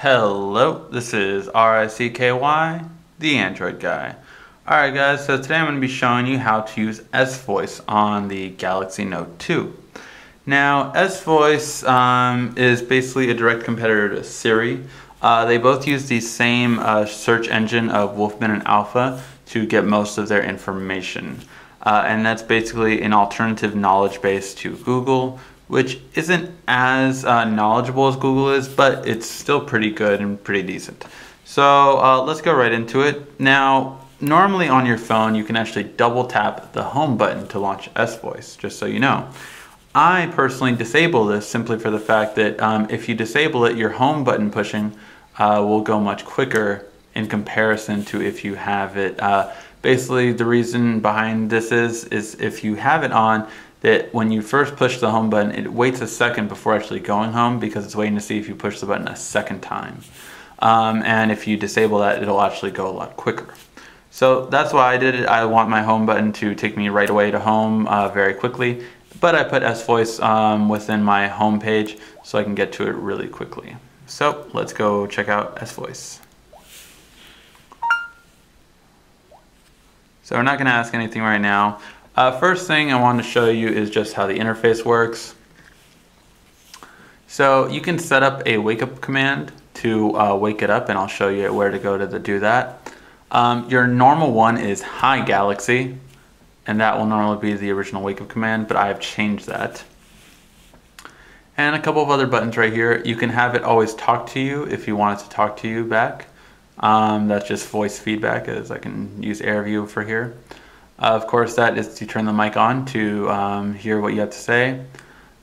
Hello, this is RICKY, the Android guy. Alright guys, so today I'm going to be showing you how to use S-Voice on the Galaxy Note 2. Now, S-Voice is basically a direct competitor to Siri. They both use the same search engine of Wolfman and Alpha to get most of their information. And that's basically an alternative knowledge base to Google, which isn't as knowledgeable as Google is, but it's still pretty good and pretty decent. So let's go right into it. Now, normally on your phone, you can actually double tap the home button to launch S-Voice, just so you know. I personally disable this simply for the fact that if you disable it, your home button pushing will go much quicker in comparison to if you have it. Basically, the reason behind this is if you have it on, that when you first push the home button, it waits a second before actually going home because it's waiting to see if you push the button a second time. And if you disable that, it'll actually go a lot quicker. So that's why I did it. I want my home button to take me right away to home very quickly, but I put S-Voice within my home page so I can get to it really quickly. So let's go check out S-Voice. So we're not going to ask anything right now. First thing I want to show you is just how the interface works. So you can set up a wake up command to wake it up, and I'll show you where to go to do that. Your normal one is Hi Galaxy, and that will normally be the original wake up command, but I have changed that. And a couple of other buttons right here. You can have it always talk to you if you want it to talk to you back. That's just voice feedback, as I can use AirView for here. Of course, that is to turn the mic on to hear what you have to say.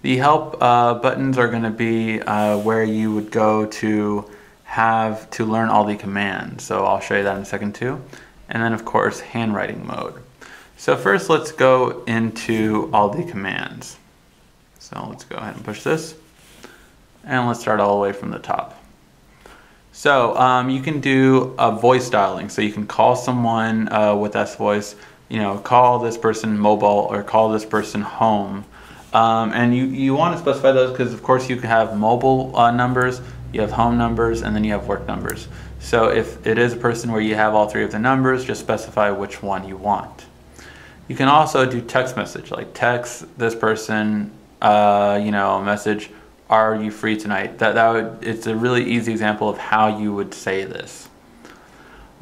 The help buttons are going to be where you would go to have to learn all the commands. So I'll show you that in a second too. And then of course, handwriting mode. So first let's go into all the commands. So let's go ahead and push this. And let's start all the way from the top. So you can do voice dialing. So you can call someone with S-Voice. You know, call this person mobile or call this person home. And you want to specify those because of course you can have mobile numbers, you have home numbers, and then you have work numbers. So if it is a person where you have all three of the numbers, just specify which one you want. You can also do text message, like text this person, you know, a message, are you free tonight? It's a really easy example of how you would say this.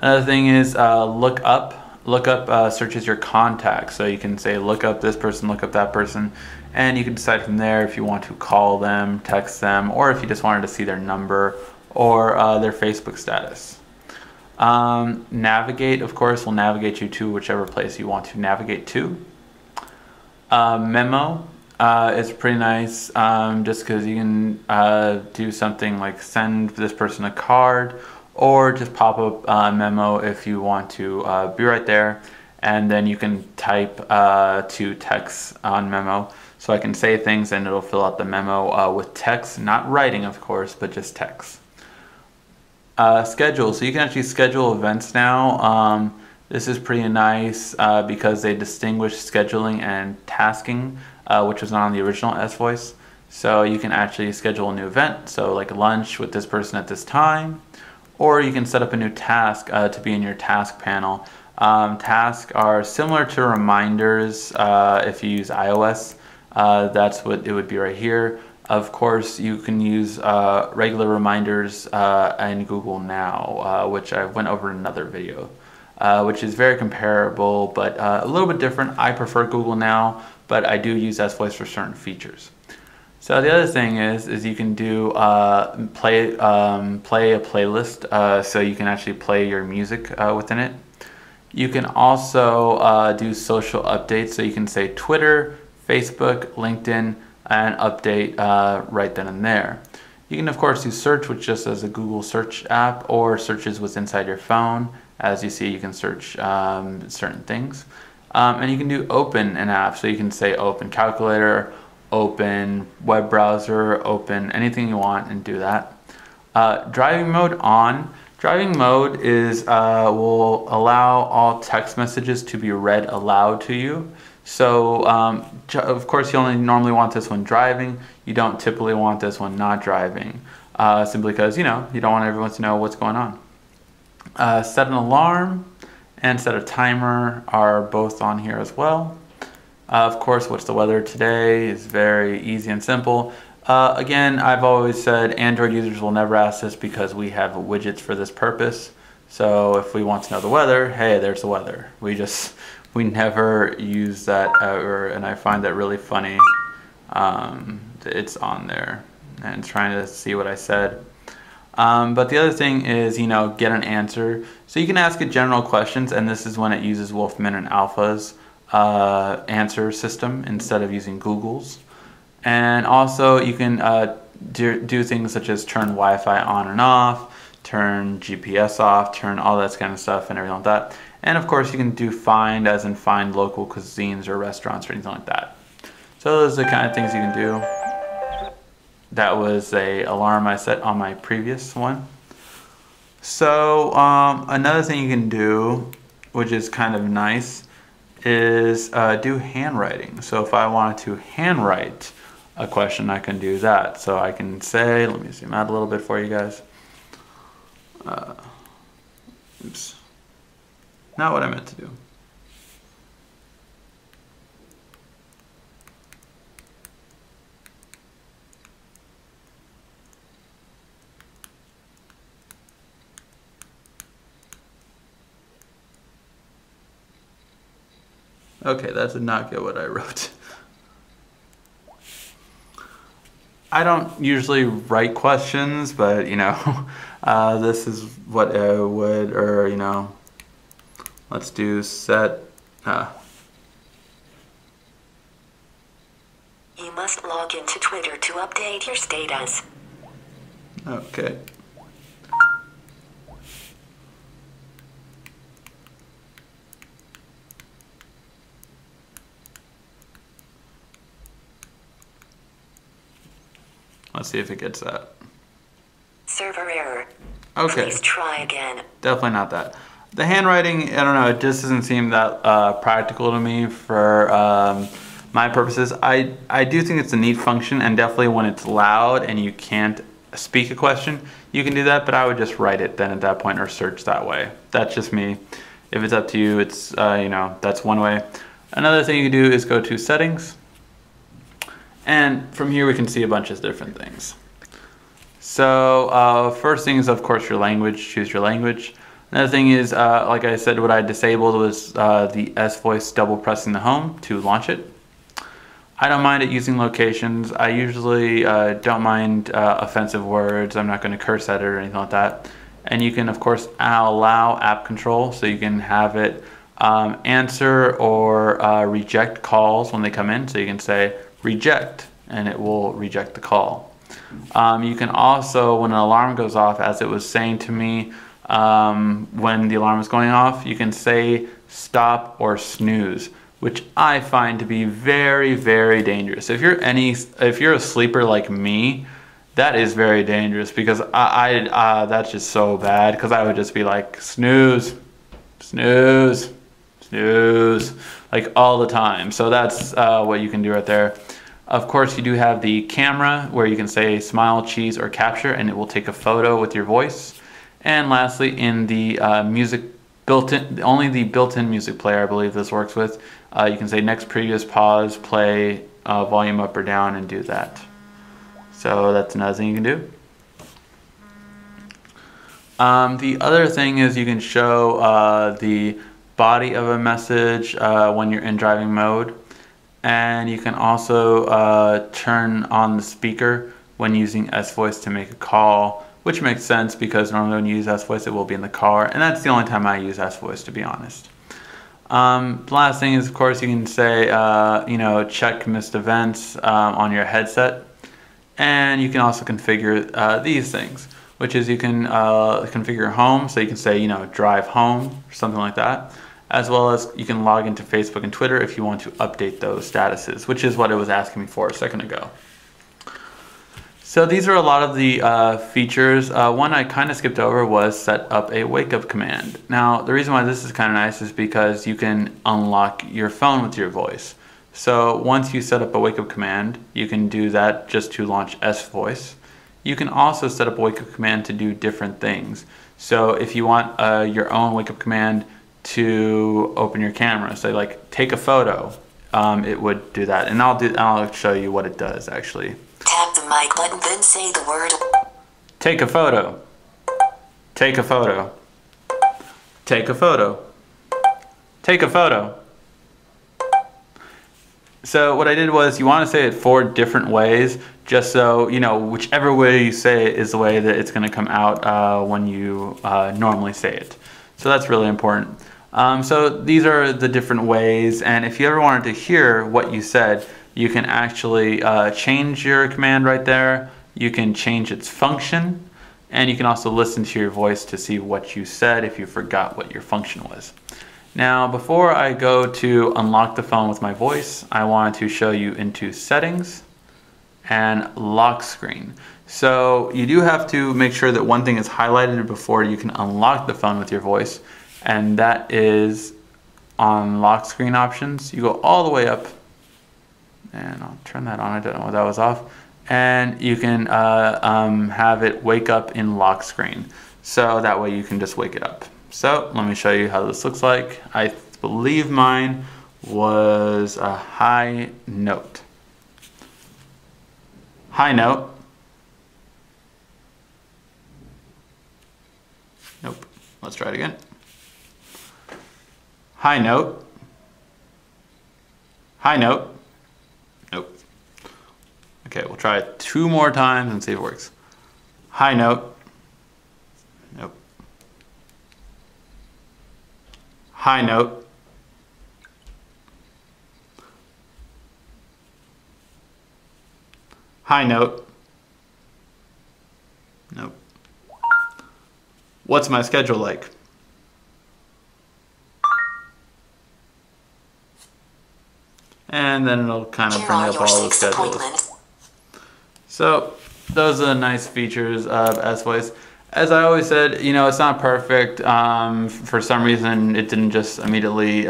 Another thing is look up. Look up searches your contacts, so you can say look up this person, look up that person, and you can decide from there if you want to call them, text them, or if you just wanted to see their number or their Facebook status. Navigate, of course, will navigate you to whichever place you want to navigate to. Memo is pretty nice just because you can do something like send this person a card, or just pop up a memo if you want to be right there, and then you can type to text on memo. So I can say things and it'll fill out the memo with text, not writing of course, but just text. Schedule, so you can actually schedule events now. This is pretty nice because they distinguish scheduling and tasking, which was not on the original S-Voice. So you can actually schedule a new event, so like lunch with this person at this time. Or you can set up a new task to be in your task panel. Tasks are similar to reminders if you use iOS. That's what it would be right here. Of course, you can use regular reminders in Google Now, which I went over in another video, which is very comparable, but a little bit different. I prefer Google Now, but I do use S-Voice for certain features. So the other thing is you can do play a playlist, so you can actually play your music within it. You can also do social updates, so you can say Twitter, Facebook, LinkedIn, and update right then and there. You can of course do search, which just as a Google search app, or searches what's inside your phone. As you see, you can search certain things. And you can do open an app, so you can say open calculator, open web browser, open anything you want, and do that. Driving mode on. Driving mode is will allow all text messages to be read aloud to you. So of course you only normally want this when driving. You don't typically want this when not driving. simply because, you know, you don't want everyone to know what's going on. Set an alarm and set a timer are both on here as well. Of course, what's the weather today is very easy and simple. Again, I've always said Android users will never ask this because we have widgets for this purpose. So if we want to know the weather, hey, there's the weather. We never use that ever, and I find that really funny. It's on there, and trying to see what I said. But the other thing is, you know, get an answer. So you can ask it general questions, and this is when it uses Wolfman and Alpha's answer system instead of using Google's. And also you can do things such as turn Wi-Fi on and off, turn GPS off, turn all that kind of stuff and everything like that. And of course you can do find, as in find local cuisines or restaurants or anything like that. So those are the kind of things you can do. That was a alarm I set on my previous one. So another thing you can do, which is kind of nice, is do handwriting. So if I wanted to handwrite a question, I can do that. So I can say, let me zoom out a little bit for you guys. Oops, not what I meant to do. Okay, that did not get what I wrote. I don't usually write questions, but you know, this is what I would, or you know, let's do set. You must log into Twitter to update your status. Okay. Let's see if it gets that. Server error. Okay. Please try again. Definitely not that. The handwriting, I don't know, it just doesn't seem that practical to me for my purposes. I do think it's a neat function, and definitely when it's loud and you can't speak a question, you can do that, but I would just write it then at that point or search that way. That's just me. If it's up to you, it's, you know, that's one way. Another thing you can do is go to settings. And from here we can see a bunch of different things. So first thing is, of course, your language. Choose your language. Another thing is, like I said, what I disabled was the S-Voice double pressing the home to launch it. I don't mind it using locations. I usually don't mind offensive words. I'm not going to curse at it or anything like that. And you can, of course, allow app control, so you can have it answer or reject calls when they come in. So you can say reject, and it will reject the call. You can also, when an alarm goes off, as it was saying to me when the alarm was going off, you can say stop or snooze, which I find to be very, very dangerous. If you're a sleeper like me, that is very dangerous, because that's just so bad, because I would just be like snooze, snooze, snooze, like all the time. So that's what you can do right there. Of course, you do have the camera where you can say smile, cheese, or capture, and it will take a photo with your voice. And lastly, in the music built-in, only the built-in music player, I believe this works with, you can say next, previous, pause, play, volume up or down, and do that. So that's another thing you can do. The other thing is you can show the body of a message when you're in driving mode. And you can also turn on the speaker when using S-Voice to make a call, which makes sense because normally when you use S-Voice it will be in the car, and that's the only time I use S-Voice, to be honest. The last thing is, of course, you can say, you know, check missed events on your headset. And you can also configure these things, which is you can configure home, so you can say, you know, drive home, or something like that. As well as you can log into Facebook and Twitter if you want to update those statuses, which is what it was asking me for a second ago. So these are a lot of the features. One I kind of skipped over was set up a wake up command. Now the reason why this is kind of nice is because you can unlock your phone with your voice. So once you set up a wake up command, you can do that just to launch S-Voice. you can also set up a wake up command to do different things. So if you want your own wake up command to open your camera, say like take a photo, it would do that. And I'll show you what it does actually. Tap the mic button, then say the word. Take a photo. Take a photo. Take a photo. Take a photo. So what I did was, you want to say it 4 different ways, just so, you know, whichever way you say it is the way that it's going to come out when you normally say it. So that's really important. So these are the different ways, and if you ever wanted to hear what you said, you can actually change your command right there. You can change its function, and you can also listen to your voice to see what you said if you forgot what your function was. Now, before I go to unlock the phone with my voice, I wanted to show you into settings and lock screen. So you do have to make sure that one thing is highlighted before you can unlock the phone with your voice, and that is on lock screen options. You go all the way up, and I'll turn that on. I don't know why that was off. And you can have it wake up in lock screen. So that way you can just wake it up. So let me show you how this looks like. I believe mine was a high note. High note. Nope. Let's try it again. High note. High note. Nope. Okay, we'll try it 2 more times and see if it works. High note. Nope. High note. High note. Nope. What's my schedule like? And then it'll kind of bring up all the schedules. So those are the nice features of S-Voice. As I always said, you know, it's not perfect. For some reason, it didn't just immediately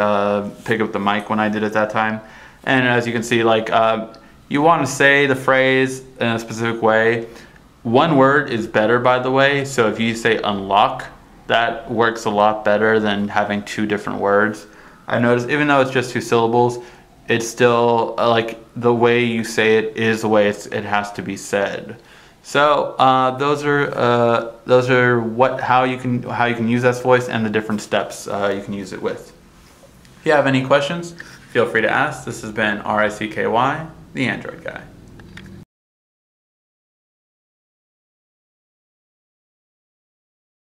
pick up the mic when I did it that time. And as you can see, like, you want to say the phrase in a specific way. One word is better, by the way. So if you say unlock, that works a lot better than having 2 different words. I noticed, even though it's just 2 syllables, it's still like the way you say it is the way it has to be said. So those are how you can use S-Voice and the different steps you can use it with. If you have any questions, feel free to ask. This has been RICKY, the Android Guy.